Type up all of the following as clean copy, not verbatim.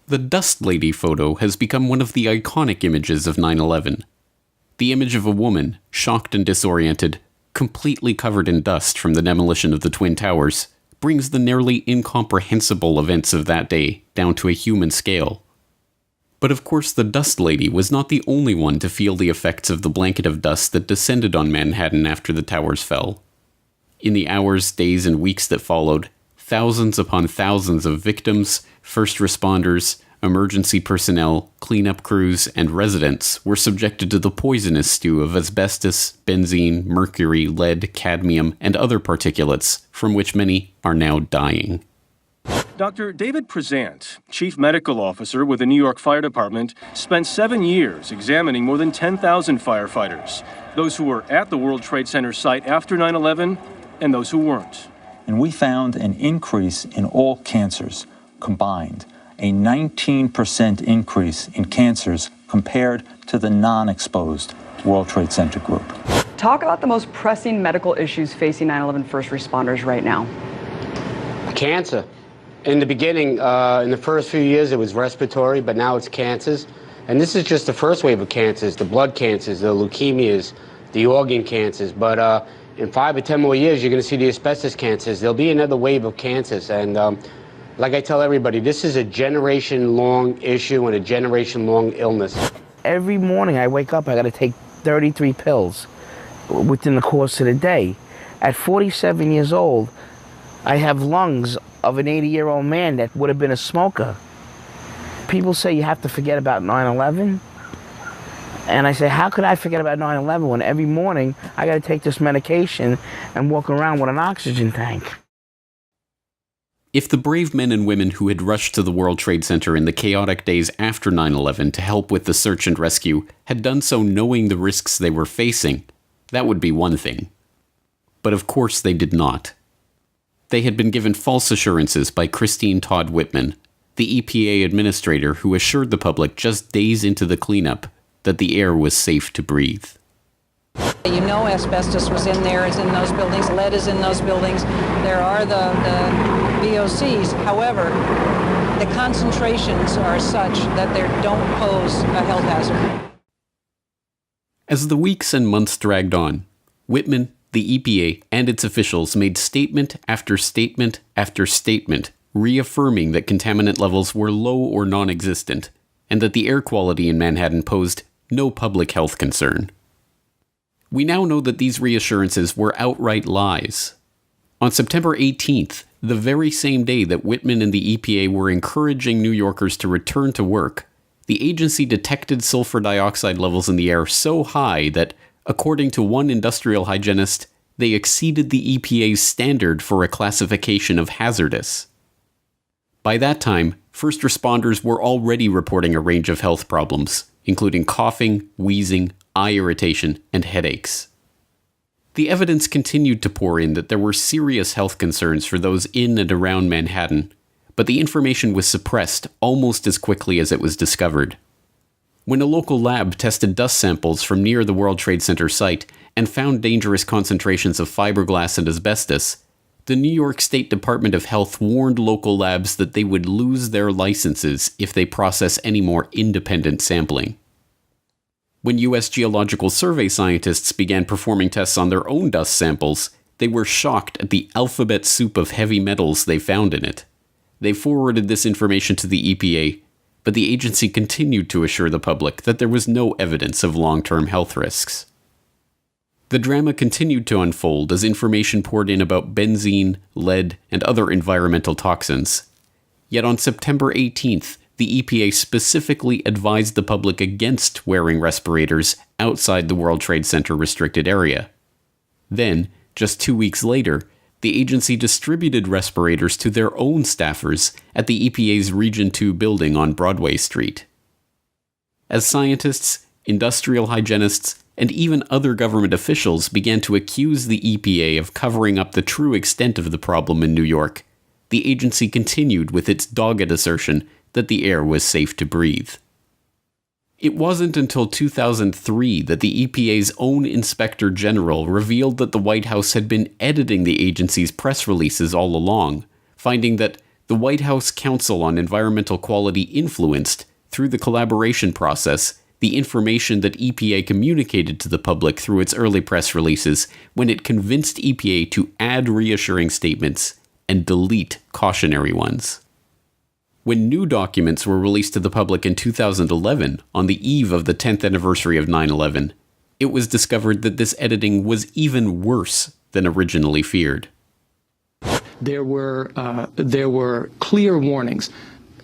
The Dust Lady photo has become one of the iconic images of 9/11. The image of a woman, shocked and disoriented, completely covered in dust from the demolition of the Twin Towers, brings the nearly incomprehensible events of that day down to a human scale. But of course the Dust Lady was not the only one to feel the effects of the blanket of dust that descended on Manhattan after the towers fell. In the hours, days, and weeks that followed, thousands upon thousands of victims, first responders, emergency personnel, cleanup crews, and residents were subjected to the poisonous stew of asbestos, benzene, mercury, lead, cadmium, and other particulates, from which many are now dying. Dr. David Prezant, Chief Medical Officer with the New York Fire Department, spent 7 years examining more than 10,000 firefighters, those who were at the World Trade Center site after 9/11 and those who weren't. And we found an increase in all cancers combined, a 19% increase in cancers compared to the non-exposed World Trade Center group. Talk about the most pressing medical issues facing 9/11 first responders right now. Cancer. In the beginning, in the first few years, it was respiratory, but now it's cancers. And this is just the first wave of cancers, the blood cancers, the leukemias, the organ cancers. But in 5 or 10 more years, you're going to see the asbestos cancers. There'll be another wave of cancers. And like I tell everybody, this is a generation-long issue and a generation-long illness. Every morning I wake up, I got to take 33 pills within the course of the day. At 47 years old, I have lungs of an 80-year-old man that would have been a smoker. People say you have to forget about 9/11. And I say, how could I forget about 9/11 when every morning I got to take this medication and walk around with an oxygen tank? If the brave men and women who had rushed to the World Trade Center in the chaotic days after 9/11 to help with the search and rescue had done so knowing the risks they were facing, that would be one thing. But of course they did not. They had been given false assurances by Todd Whitman, the EPA administrator who assured the public just days into the cleanup that the air was safe to breathe. You know asbestos was in there, is in those buildings, lead is in those buildings. There are the VOCs. However, the concentrations are such that they don't pose a health hazard. As the weeks and months dragged on, Whitman, the EPA, and its officials made statement after statement after statement reaffirming that contaminant levels were low or non-existent, and that the air quality in Manhattan posed no public health concern. We now know that these reassurances were outright lies. On September 18th, the very same day that Whitman and the EPA were encouraging New Yorkers to return to work, the agency detected sulfur dioxide levels in the air so high that, according to one industrial hygienist, they exceeded the EPA's standard for a classification of hazardous. By that time, first responders were already reporting a range of health problems, including coughing, wheezing, eye irritation, and headaches. The evidence continued to pour in that there were serious health concerns for those in and around Manhattan, but the information was suppressed almost as quickly as it was discovered. When a local lab tested dust samples from near the World Trade Center site and found dangerous concentrations of fiberglass and asbestos, the New York State Department of Health warned local labs that they would lose their licenses if they process any more independent sampling. When U.S. Geological Survey scientists began performing tests on their own dust samples, they were shocked at the alphabet soup of heavy metals they found in it. They forwarded this information to the EPA, but the agency continued to assure the public that there was no evidence of long-term health risks. The drama continued to unfold as information poured in about benzene, lead, and other environmental toxins. Yet on September 18th, the EPA specifically advised the public against wearing respirators outside the World Trade Center restricted area. Then, just 2 weeks later, the agency distributed respirators to their own staffers at the EPA's Region 2 building on Broadway Street. As scientists, industrial hygienists, and even other government officials began to accuse the EPA of covering up the true extent of the problem in New York, the agency continued with its dogged assertion that the air was safe to breathe. It wasn't until 2003 that the EPA's own Inspector General revealed that the White House had been editing the agency's press releases all along, finding that the White House Council on Environmental Quality influenced, through the collaboration process, the information that EPA communicated to the public through its early press releases when it convinced EPA to add reassuring statements and delete cautionary ones. When new documents were released to the public in 2011, on the eve of the 10th anniversary of 9/11, it was discovered that this editing was even worse than originally feared. There were clear warnings,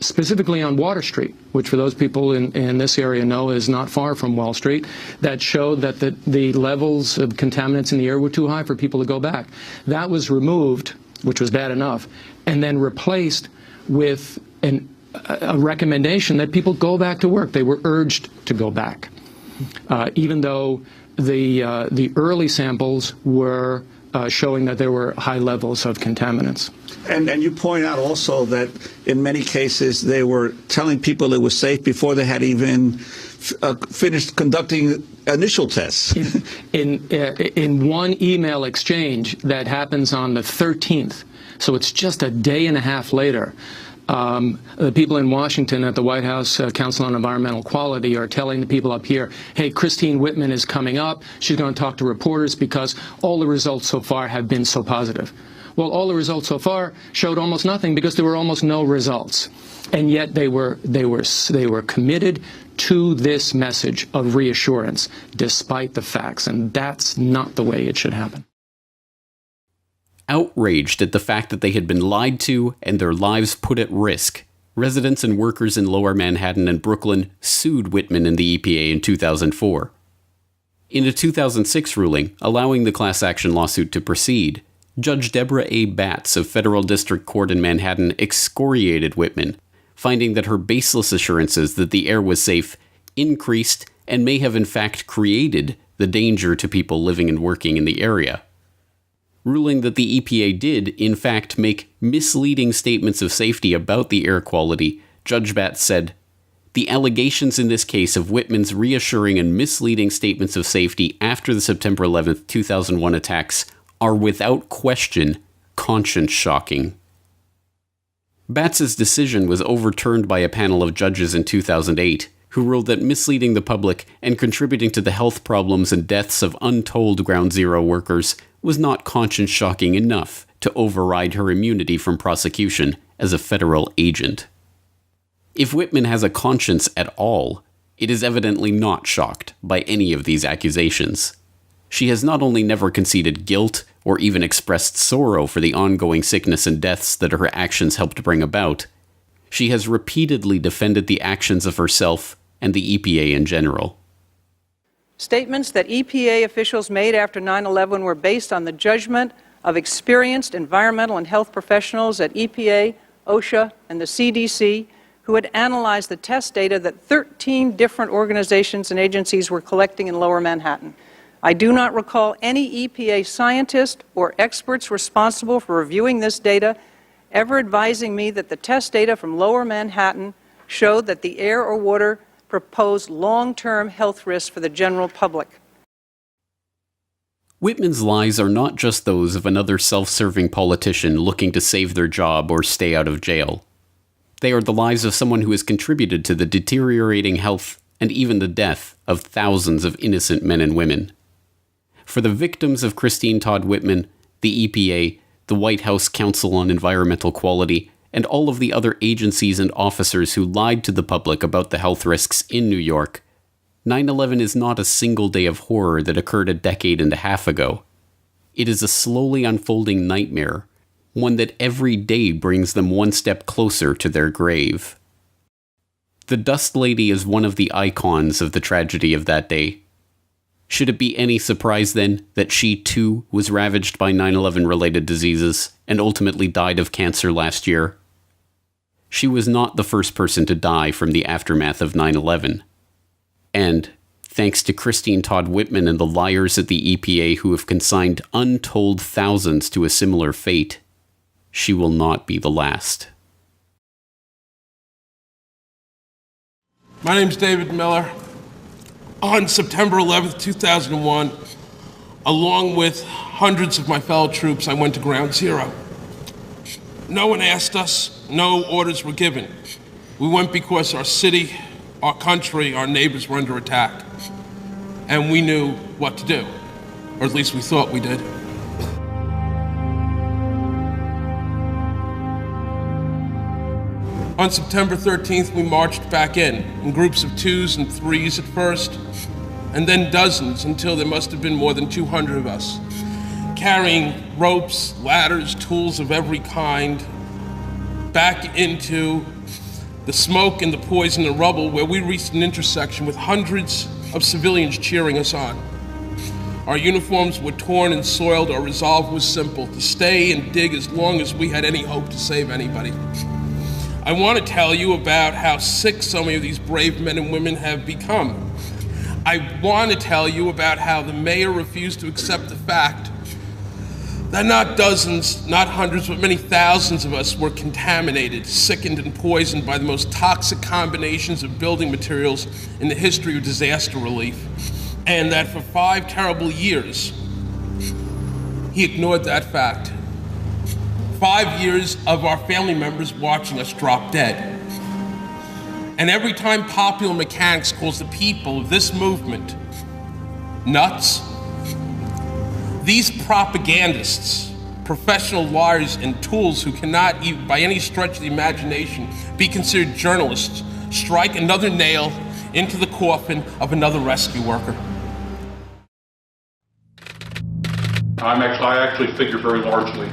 specifically on Water Street, which for those people in this area know is not far from Wall Street, that showed that the levels of contaminants in the air were too high for people to go back. That was removed, which was bad enough, and then replaced with a recommendation that people go back to work. They were urged to go back, even though the early samples were showing that there were high levels of contaminants. And you point out also that in many cases they were telling people it was safe before they had even finished conducting initial tests. In one email exchange that happens on the 13th, so it's just a day and a half later, the people in Washington at the White House Council on Environmental Quality are telling the people up here, hey, Christine Whitman is coming up. She's going to talk to reporters because all the results so far have been so positive. Well, all the results so far showed almost nothing because there were almost no results. And yet they were committed to this message of reassurance despite the facts. And that's not the way it should happen. Outraged at the fact that they had been lied to and their lives put at risk, residents and workers in Lower Manhattan and Brooklyn sued Whitman and the EPA in 2004. In a 2006 ruling allowing the class action lawsuit to proceed, Judge Deborah A. Batts of Federal District Court in Manhattan excoriated Whitman, finding that her baseless assurances that the air was safe increased and may have in fact created the danger to people living and working in the area. Ruling that the EPA did, in fact, make misleading statements of safety about the air quality, Judge Batts said, "The allegations in this case of Whitman's reassuring and misleading statements of safety after the September 11, 2001 attacks are without question conscience-shocking." Batts's decision was overturned by a panel of judges in 2008, who ruled that misleading the public and contributing to the health problems and deaths of untold Ground Zero workers was not conscience-shocking enough to override her immunity from prosecution as a federal agent. If Whitman has a conscience at all, it is evidently not shocked by any of these accusations. She has not only never conceded guilt or even expressed sorrow for the ongoing sickness and deaths that her actions helped bring about, she has repeatedly defended the actions of herself and the EPA in general. Statements that EPA officials made after 9/11 were based on the judgment of experienced environmental and health professionals at EPA, OSHA, and the CDC, who had analyzed the test data that 13 different organizations and agencies were collecting in Lower Manhattan. I do not recall any EPA scientist or experts responsible for reviewing this data ever advising me that the test data from Lower Manhattan showed that the air or water proposed long-term health risks for the general public. Whitman's lies are not just those of another self-serving politician looking to save their job or stay out of jail. They are the lies of someone who has contributed to the deteriorating health and even the death of thousands of innocent men and women. For the victims of Christine Todd Whitman, the EPA, the White House Council on Environmental Quality, and all of the other agencies and officers who lied to the public about the health risks in New York, 9/11 is not a single day of horror that occurred a decade and a half ago. It is a slowly unfolding nightmare, one that every day brings them one step closer to their grave. The Dust Lady is one of the icons of the tragedy of that day. Should it be any surprise, then, that she, too, was ravaged by 9/11-related diseases and ultimately died of cancer last year? She was not the first person to die from the aftermath of 9/11. And, thanks to Christine Todd Whitman and the liars at the EPA who have consigned untold thousands to a similar fate, she will not be the last. My name's David Miller. On September 11th, 2001, along with hundreds of my fellow troops, I went to Ground Zero. No one asked us, no orders were given. We went because our city, our country, our neighbors were under attack. And we knew what to do, or at least we thought we did. On September 13th, we marched back in groups of 2s and 3s at first, and then dozens until there must have been more than 200 of us, carrying ropes, ladders, tools of every kind, back into the smoke and the poison and rubble, where we reached an intersection with hundreds of civilians cheering us on. Our uniforms were torn and soiled. Our resolve was simple: to stay and dig as long as we had any hope to save anybody. I want to tell you about how sick so many of these brave men and women have become. I want to tell you about how the mayor refused to accept the fact that not dozens, not hundreds, but many thousands of us were contaminated, sickened, and poisoned by the most toxic combinations of building materials in the history of disaster relief. And that for 5 terrible years, he ignored that fact. 5 years of our family members watching us drop dead. And every time Popular Mechanics calls the people of this movement nuts, these propagandists, professional liars and tools who cannot even by any stretch of the imagination be considered journalists, strike another nail into the coffin of another rescue worker. I actually figure very largely